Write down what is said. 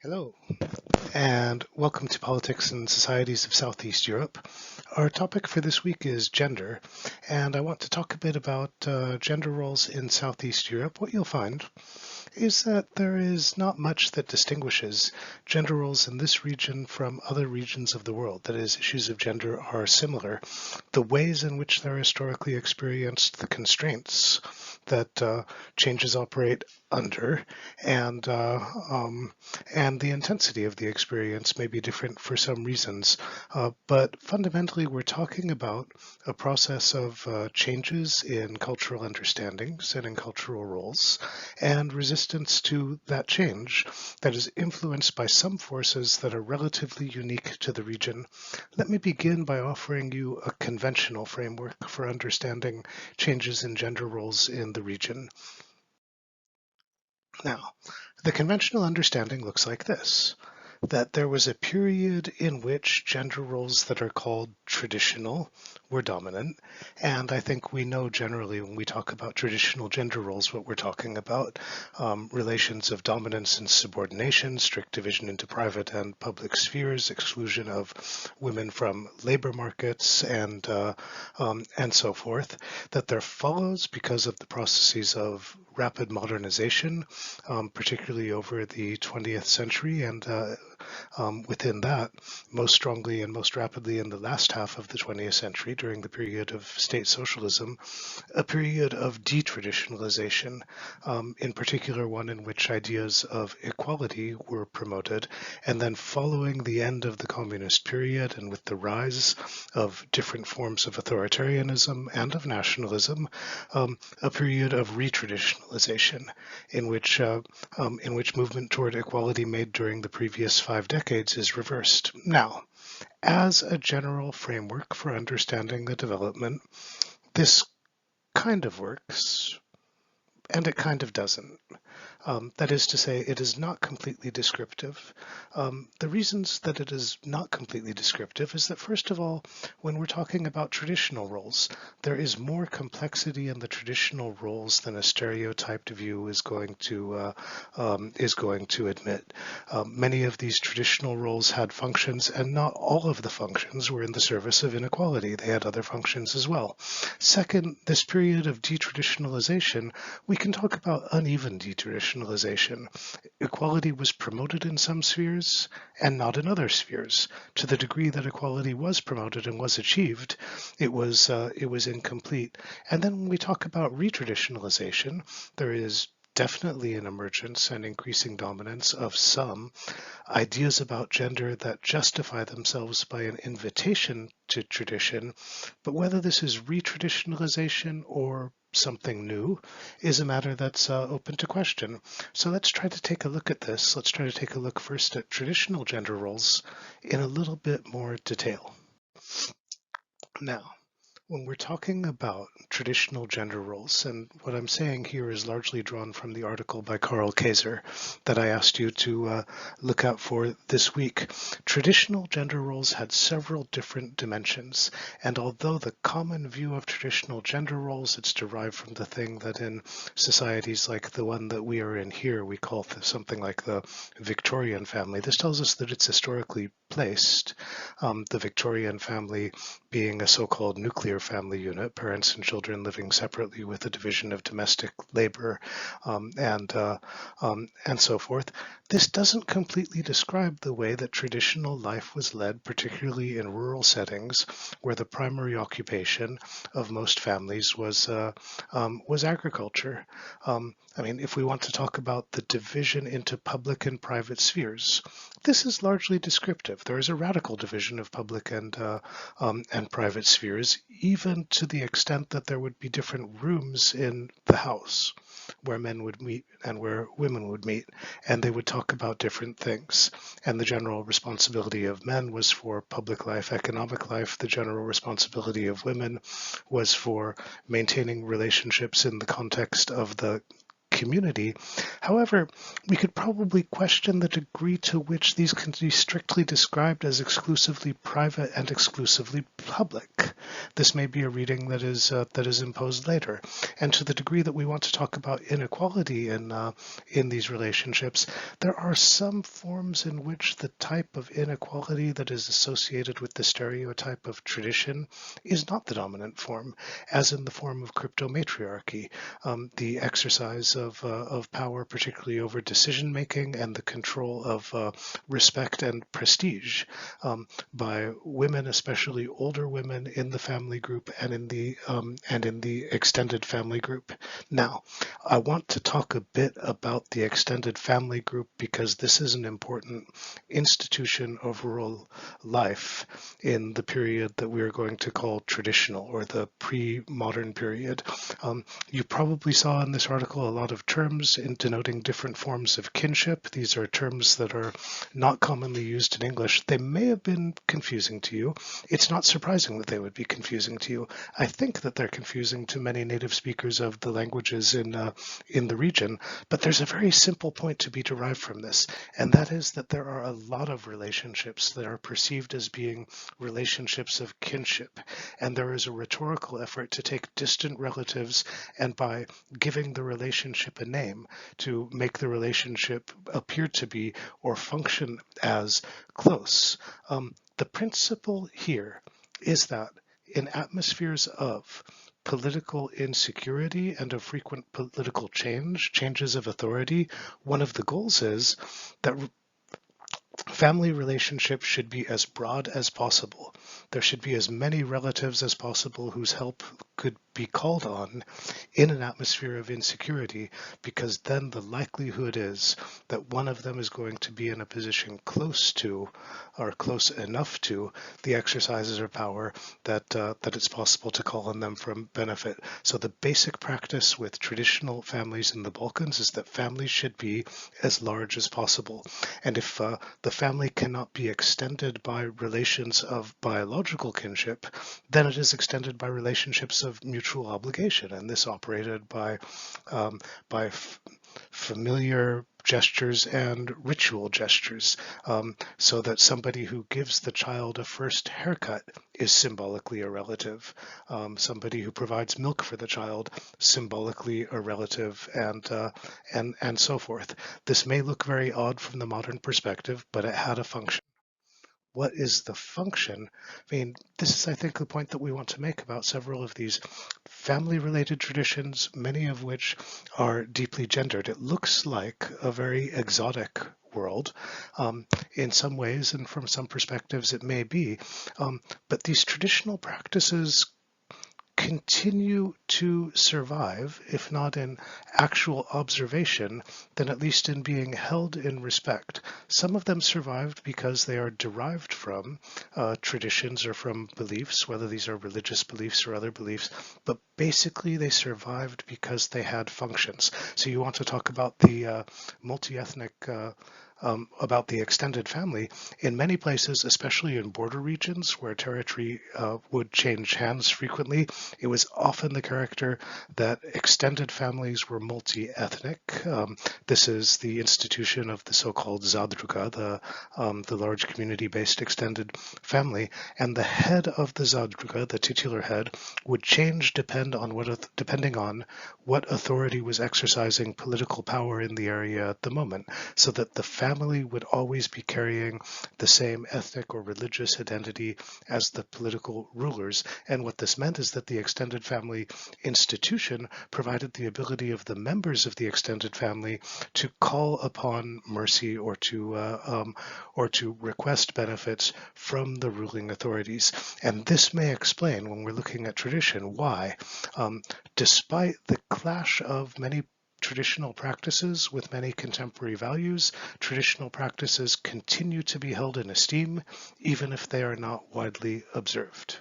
Hello, and welcome to Politics and Societies of Southeast Europe. Our topic for this week is gender, and I want to talk a bit about gender roles in Southeast Europe. What you'll find is that there is not much that distinguishes gender roles in this region from other regions of the world. That is, issues of gender are similar. The ways in which they're historically experienced, the constraints that changes operate under, and uh, um, and the intensity of the experience may be different for some reasons. But fundamentally, we're talking about a process of changes in cultural understandings and in cultural roles, and resistance to that change that is influenced by some forces that are relatively unique to the region. Let me begin by offering you a conventional framework for understanding changes in gender roles in the region. Now, the conventional understanding looks like this: that there was a period in which gender roles that are called traditional were dominant. And I think we know generally when we talk about traditional gender roles what we're talking about: relations of dominance and subordination, strict division into private and public spheres, exclusion of women from labor markets, and so forth. That there follows, because of the processes of rapid modernization, particularly over the 20th century, and within that, most strongly and most rapidly in the last half of the 20th century, during the period of state socialism, a period of detraditionalization, in particular one in which ideas of equality were promoted. And then following the end of the communist period and with the rise of different forms of authoritarianism and of nationalism, a period of retraditionalization in which movement toward equality made during the previous 5 decades is reversed. Now, as a general framework for understanding the development, this kind of works, and it kind of doesn't. That is to say, it is not completely descriptive. The reasons that it is not completely descriptive is that, first of all, when we're talking about traditional roles, there is more complexity in the traditional roles than a stereotyped view is going to admit. Many of these traditional roles had functions, and not all of the functions were in the service of inequality. They had other functions as well. Second, this period of detraditionalization, we can talk about uneven detraditionalization. Equality was promoted in some spheres and not in other spheres. To the degree that equality was promoted and was achieved, it was incomplete. And then when we talk about retraditionalization, there is definitely an emergence and increasing dominance of some ideas about gender that justify themselves by an invitation to tradition, but whether this is retraditionalization or something new is a matter that's open to question. So let's try to take a look at this. Let's try to take a look first at traditional gender roles in a little bit more detail. Now, when we're talking about traditional gender roles, and what I'm saying here is largely drawn from the article by Carl Kaiser that I asked you to look out for this week, traditional gender roles had several different dimensions. And although the common view of traditional gender roles, it's derived from the thing that in societies like the one that we are in here, we call something like the Victorian family. This tells us that it's historically placed. The Victorian family being a so-called nuclear family unit, parents and children living separately with a division of domestic labor, and so forth. This doesn't completely describe the way that traditional life was led, particularly in rural settings, where the primary occupation of most families was agriculture. If we want to talk about the division into public and private spheres, this is largely descriptive. There is a radical division of public and private spheres, even to the extent that there would be different rooms in the house where men would meet and where women would meet, and they would talk about different things. And the general responsibility of men was for public life, economic life. The general responsibility of women was for maintaining relationships in the context of the community. However, we could probably question the degree to which these can be strictly described as exclusively private and exclusively public. This may be a reading that is imposed later. And to the degree that we want to talk about inequality in these relationships, there are some forms in which the type of inequality that is associated with the stereotype of tradition is not the dominant form, as in the form of cryptomatriarchy, the exercise of power, particularly over decision making and the control of respect and prestige by women, especially older women in the family group and in the extended family group. Now, I want to talk a bit about the extended family group because this is an important institution of rural life in the period that we are going to call traditional, or the pre-modern period. You probably saw in this article a lot of terms in denoting different forms of kinship. These are terms that are not commonly used in English. They may have been confusing to you. It's not surprising that they would be confusing to you. I think that they're confusing to many native speakers of the languages in the region, but there's a very simple point to be derived from this, and that is that there are a lot of relationships that are perceived as being relationships of kinship, and there is a rhetorical effort to take distant relatives and by giving the relationship a name to make the relationship appear to be or function as close. The principle here is that in atmospheres of political insecurity and of frequent political changes of authority, one of the goals is that family relationships should be as broad as possible. There should be as many relatives as possible whose help could be called on in an atmosphere of insecurity, because then the likelihood is that one of them is going to be in a position close to or close enough to the exercises of power that it's possible to call on them for benefit. So the basic practice with traditional families in the Balkans is that families should be as large as possible. And if the family cannot be extended by relations of biological kinship, then it is extended by relationships of mutual obligation, and this operated by familiar gestures and ritual gestures, so that somebody who gives the child a first haircut is symbolically a relative. Somebody who provides milk for the child, symbolically a relative, and so forth. This may look very odd from the modern perspective, but it had a function. What is the function? I mean, this is, I think, the point that we want to make about several of these family-related traditions, many of which are deeply gendered. It looks like a very exotic world in some ways, and from some perspectives it may be, but these traditional practices continue to survive, if not in actual observation, then at least in being held in respect. Some of them survived because they are derived from traditions or from beliefs, whether these are religious beliefs or other beliefs, but basically they survived because they had functions. So you want to talk about the multi-ethnic about the extended family. In many places, especially in border regions where territory would change hands frequently, it was often the character that extended families were multi-ethnic. This is the institution of the so-called zadruga, the large community-based extended family, and the head of the zadruga, the titular head, would change depending on what authority was exercising political power in the area at the moment, so that the family would always be carrying the same ethnic or religious identity as the political rulers. And what this meant is that the extended family institution provided the ability of the members of the extended family to call upon mercy or to request benefits from the ruling authorities. And this may explain, when we're looking at tradition, why, despite the clash of many traditional practices with many contemporary values, traditional practices continue to be held in esteem, even if they are not widely observed.